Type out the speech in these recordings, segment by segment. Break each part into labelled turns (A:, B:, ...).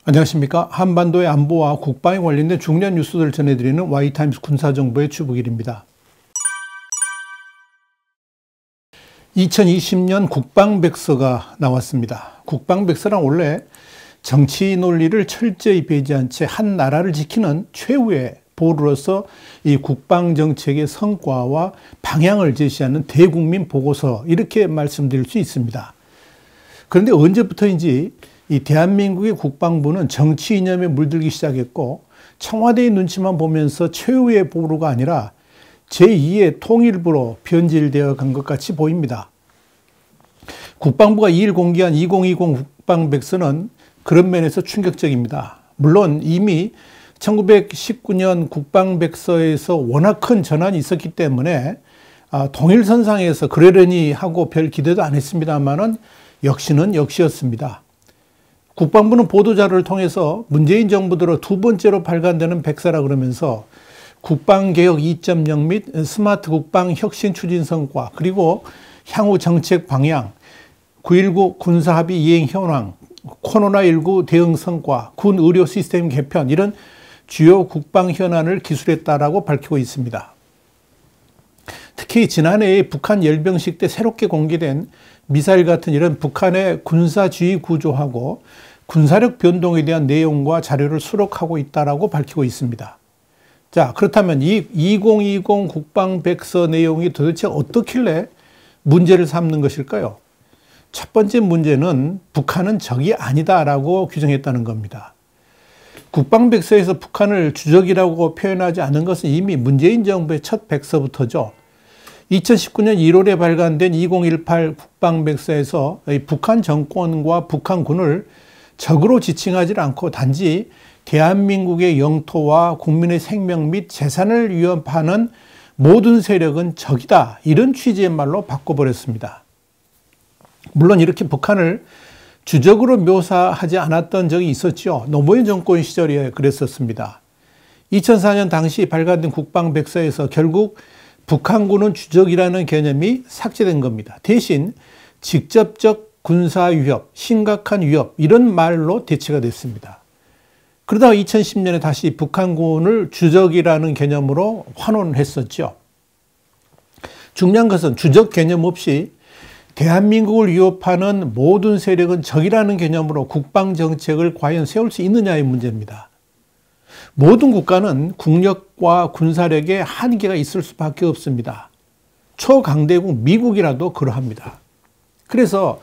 A: 안녕하십니까. 한반도의 안보와 국방에 관련된 중요한 뉴스들을 전해드리는 Y타임스 군사정보의 주북일입니다. 2020년 국방백서가 나왔습니다. 국방백서란 원래 정치 논리를 철저히 배제한 채 한 나라를 지키는 최후의 보루로서 이 국방정책의 성과와 방향을 제시하는 대국민 보고서, 이렇게 말씀드릴 수 있습니다. 그런데 언제부터인지 이 대한민국의 국방부는 정치 이념에 물들기 시작했고, 청와대의 눈치만 보면서 최후의 보루가 아니라 제2의 통일부로 변질되어 간 것 같이 보입니다. 국방부가 2일 공개한 2020 국방백서는 그런 면에서 충격적입니다. 물론 이미 1919년 국방백서에서 워낙 큰 전환이 있었기 때문에 통일선상에서 그러려니 하고 별 기대도 안 했습니다만은 역시는 역시였습니다. 국방부는 보도자료를 통해서 문재인 정부 들어 두 번째로 발간되는 백서라 그러면서 국방개혁 2.0 및 스마트 국방 혁신 추진 성과, 그리고 향후 정책 방향, 9.19 군사합의 이행 현황, 코로나19 대응 성과, 군 의료 시스템 개편, 이런 주요 국방 현안을 기술했다라고 밝히고 있습니다. 특히 지난해 북한 열병식 때 새롭게 공개된 미사일 같은 이런 북한의 군사주의 구조하고 군사력 변동에 대한 내용과 자료를 수록하고 있다라고 밝히고 있습니다. 자, 그렇다면 이 2020 국방백서 내용이 도대체 어떻길래 문제를 삼는 것일까요? 첫 번째 문제는 북한은 적이 아니다라고 규정했다는 겁니다. 국방백서에서 북한을 주적이라고 표현하지 않은 것은 이미 문재인 정부의 첫 백서부터죠. 2019년 1월에 발간된 2018 국방백서에서 북한 정권과 북한군을 적으로 지칭하지 않고 단지 대한민국의 영토와 국민의 생명 및 재산을 위협하는 모든 세력은 적이다, 이런 취지의 말로 바꿔버렸습니다. 물론 이렇게 북한을 주적으로 묘사하지 않았던 적이 있었죠. 노무현 정권 시절에 그랬었습니다. 2004년 당시 발간된 국방백서에서 결국 북한군은 주적이라는 개념이 삭제된 겁니다. 대신 직접적 군사 위협, 심각한 위협, 이런 말로 대체가 됐습니다. 그러다가 2010년에 다시 북한군을 주적이라는 개념으로 환원했었죠. 중요한 것은 주적 개념 없이 대한민국을 위협하는 모든 세력은 적이라는 개념으로 국방정책을 과연 세울 수 있느냐의 문제입니다. 모든 국가는 국력과 군사력에 한계가 있을 수밖에 없습니다. 초강대국 미국이라도 그러합니다. 그래서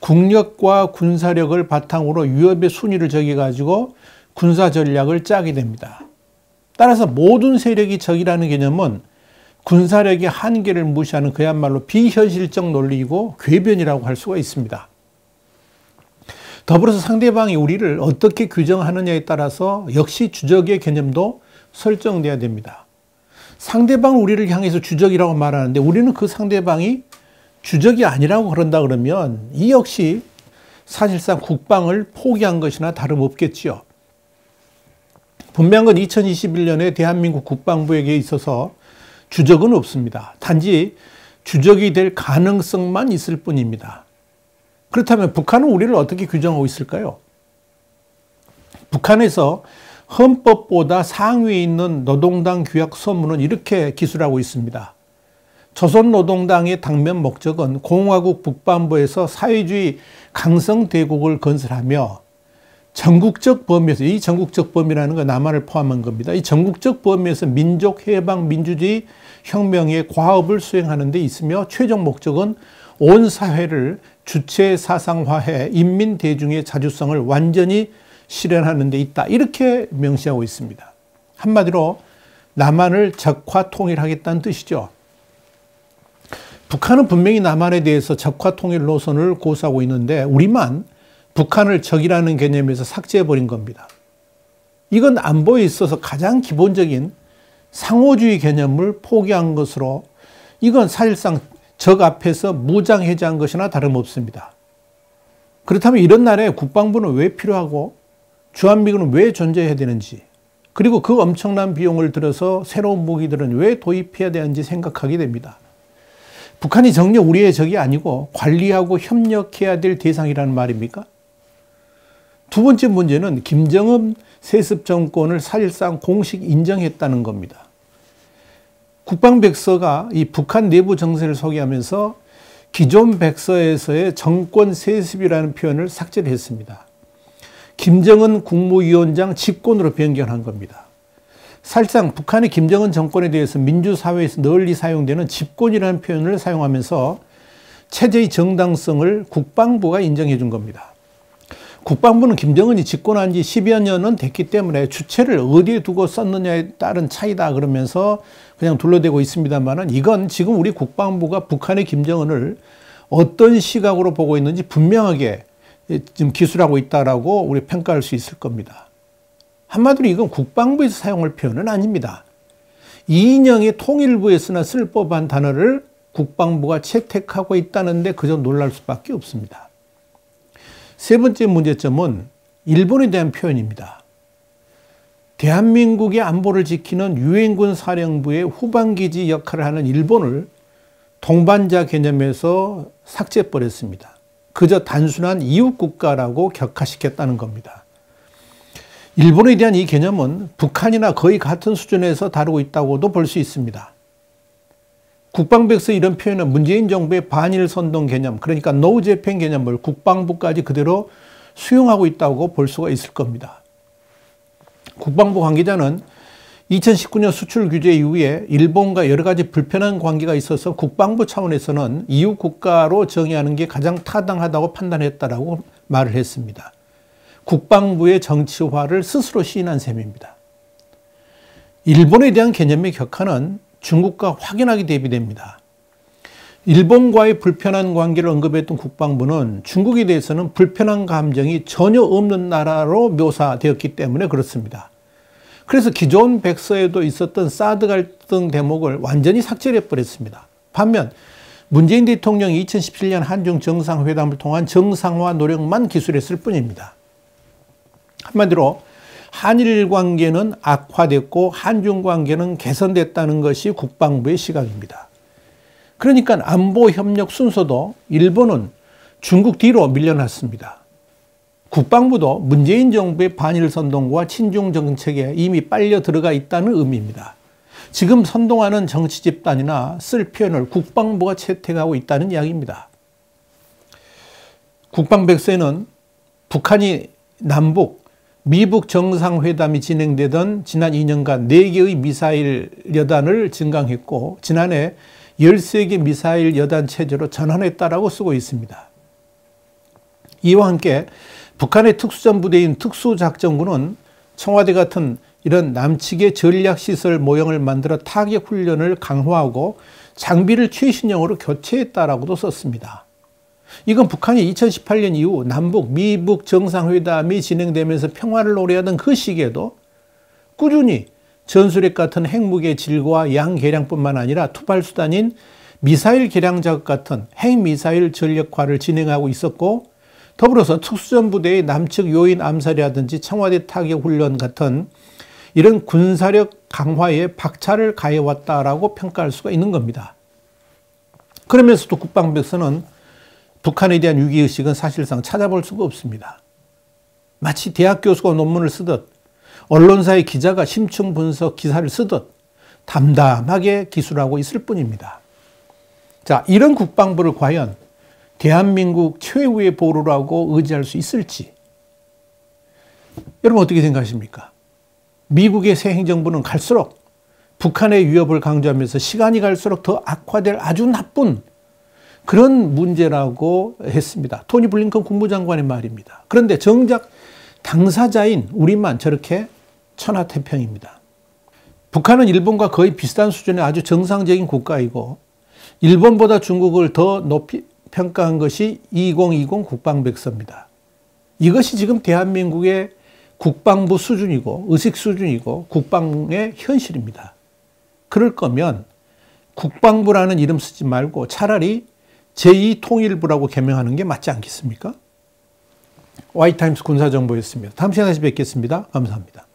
A: 국력과 군사력을 바탕으로 위협의 순위를 정해가지고 군사 전략을 짜게 됩니다. 따라서 모든 세력이 적이라는 개념은 군사력의 한계를 무시하는 그야말로 비현실적 논리이고 궤변이라고 할 수가 있습니다. 더불어서 상대방이 우리를 어떻게 규정하느냐에 따라서 역시 주적의 개념도 설정돼야 됩니다. 상대방은 우리를 향해서 주적이라고 말하는데 우리는 그 상대방이 주적이 아니라고 그런다 그러면 이 역시 사실상 국방을 포기한 것이나 다름없겠지요. 분명한 건 2021년에 대한민국 국방부에게 있어서 주적은 없습니다. 단지 주적이 될 가능성만 있을 뿐입니다. 그렇다면 북한은 우리를 어떻게 규정하고 있을까요? 북한에서 헌법보다 상위에 있는 노동당 규약 서문은 이렇게 기술하고 있습니다. 조선노동당의 당면 목적은 공화국 북반부에서 사회주의 강성대국을 건설하며 전국적 범위에서, 이 전국적 범위라는 건 남한을 포함한 겁니다. 이 전국적 범위에서 민족 해방 민주주의 혁명의 과업을 수행하는 데 있으며 최종 목적은 온 사회를 주체 사상화해 인민 대중의 자주성을 완전히 실현하는 데 있다, 이렇게 명시하고 있습니다. 한마디로 남한을 적화 통일하겠다는 뜻이죠. 북한은 분명히 남한에 대해서 적화 통일 노선을 고수하고 있는데 우리만 북한을 적이라는 개념에서 삭제해버린 겁니다. 이건 안보에 있어서 가장 기본적인 상호주의 개념을 포기한 것으로, 이건 사실상 적 앞에서 무장해제한 것이나 다름없습니다. 그렇다면 이런 나라에 국방부는 왜 필요하고 주한미군은 왜 존재해야 되는지, 그리고 그 엄청난 비용을 들여서 새로운 무기들은 왜 도입해야 되는지 생각하게 됩니다. 북한이 정녕 우리의 적이 아니고 관리하고 협력해야 될 대상이라는 말입니까? 두 번째 문제는 김정은 세습 정권을 사실상 공식 인정했다는 겁니다. 국방백서가 이 북한 내부 정세를 소개하면서 기존 백서에서의 정권 세습이라는 표현을 삭제를 했습니다. 김정은 국무위원장 직권으로 변경한 겁니다. 사실상 북한의 김정은 정권에 대해서 민주사회에서 널리 사용되는 집권이라는 표현을 사용하면서 체제의 정당성을 국방부가 인정해 준 겁니다. 국방부는 김정은이 집권한 지 10여 년은 됐기 때문에 주체를 어디에 두고 썼느냐에 따른 차이다 그러면서 그냥 둘러대고 있습니다만 이건 지금 우리 국방부가 북한의 김정은을 어떤 시각으로 보고 있는지 분명하게 지금 기술하고 있다라고 우리 평가할 수 있을 겁니다. 한마디로 이건 국방부에서 사용할 표현은 아닙니다. 이인영의 통일부에서나 쓸 법한 단어를 국방부가 채택하고 있다는데 그저 놀랄 수밖에 없습니다. 세 번째 문제점은 일본에 대한 표현입니다. 대한민국의 안보를 지키는 유엔군 사령부의 후방기지 역할을 하는 일본을 동반자 개념에서 삭제해버렸습니다. 그저 단순한 이웃국가라고 격화시켰다는 겁니다. 일본에 대한 이 개념은 북한이나 거의 같은 수준에서 다루고 있다고도 볼 수 있습니다. 국방백서 이런 표현은 문재인 정부의 반일 선동 개념, 그러니까 노 재팬 개념을 국방부까지 그대로 수용하고 있다고 볼 수가 있을 겁니다. 국방부 관계자는 2019년 수출 규제 이후에 일본과 여러 가지 불편한 관계가 있어서 국방부 차원에서는 이웃 국가로 정의하는 게 가장 타당하다고 판단했다라고 말을 했습니다. 국방부의 정치화를 스스로 시인한 셈입니다. 일본에 대한 개념의 격화는 중국과 확연하게 대비됩니다. 일본과의 불편한 관계를 언급했던 국방부는 중국에 대해서는 불편한 감정이 전혀 없는 나라로 묘사되었기 때문에 그렇습니다. 그래서 기존 백서에도 있었던 사드 갈등 대목을 완전히 삭제를 해버렸습니다. 반면 문재인 대통령이 2017년 한중 정상회담을 통한 정상화 노력만 기술했을 뿐입니다. 한마디로 한일 관계는 악화됐고 한중 관계는 개선됐다는 것이 국방부의 시각입니다. 그러니까 안보 협력 순서도 일본은 중국 뒤로 밀려났습니다. 국방부도 문재인 정부의 반일 선동과 친중 정책에 이미 빨려 들어가 있다는 의미입니다. 지금 선동하는 정치 집단이나 쓸 표현을 국방부가 채택하고 있다는 이야기입니다. 국방백서에는 북한이 남북, 미북 정상회담이 진행되던 지난 2년간 4개의 미사일 여단을 증강했고 지난해 13개 미사일 여단 체제로 전환했다라고 쓰고 있습니다. 이와 함께 북한의 특수전부대인 특수작전군은 청와대 같은 이런 남측의 전략시설 모형을 만들어 타격 훈련을 강화하고 장비를 최신형으로 교체했다라고도 썼습니다. 이건 북한이 2018년 이후 남북, 미북 정상회담이 진행되면서 평화를 노래하던 그 시기에도 꾸준히 전술핵 같은 핵무기의 질과 양 개량뿐만 아니라 투발수단인 미사일 개량 작업 같은 핵미사일 전력화를 진행하고 있었고 더불어서 특수전부대의 남측 요인 암살이라든지 청와대 타격 훈련 같은 이런 군사력 강화에 박차를 가해왔다라고 평가할 수가 있는 겁니다. 그러면서도 국방백서는 북한에 대한 위기의식은 사실상 찾아볼 수가 없습니다. 마치 대학 교수가 논문을 쓰듯 언론사의 기자가 심층 분석 기사를 쓰듯 담담하게 기술하고 있을 뿐입니다. 자, 이런 국방부를 과연 대한민국 최후의 보루라고 의지할 수 있을지 여러분 어떻게 생각하십니까? 미국의 새 행정부는 갈수록 북한의 위협을 강조하면서 시간이 갈수록 더 악화될 아주 나쁜 그런 문제라고 했습니다. 토니 블링컨 국무장관의 말입니다. 그런데 정작 당사자인 우리만 저렇게 천하태평입니다. 북한은 일본과 거의 비슷한 수준의 아주 정상적인 국가이고 일본보다 중국을 더 높이 평가한 것이 2020 국방백서입니다. 이것이 지금 대한민국의 국방부 수준이고 의식 수준이고 국방의 현실입니다. 그럴 거면 국방부라는 이름 쓰지 말고 차라리 제2통일부라고 개명하는 게 맞지 않겠습니까? 와이타임스 군사정보였습니다. 다음 시간에 다시 뵙겠습니다. 감사합니다.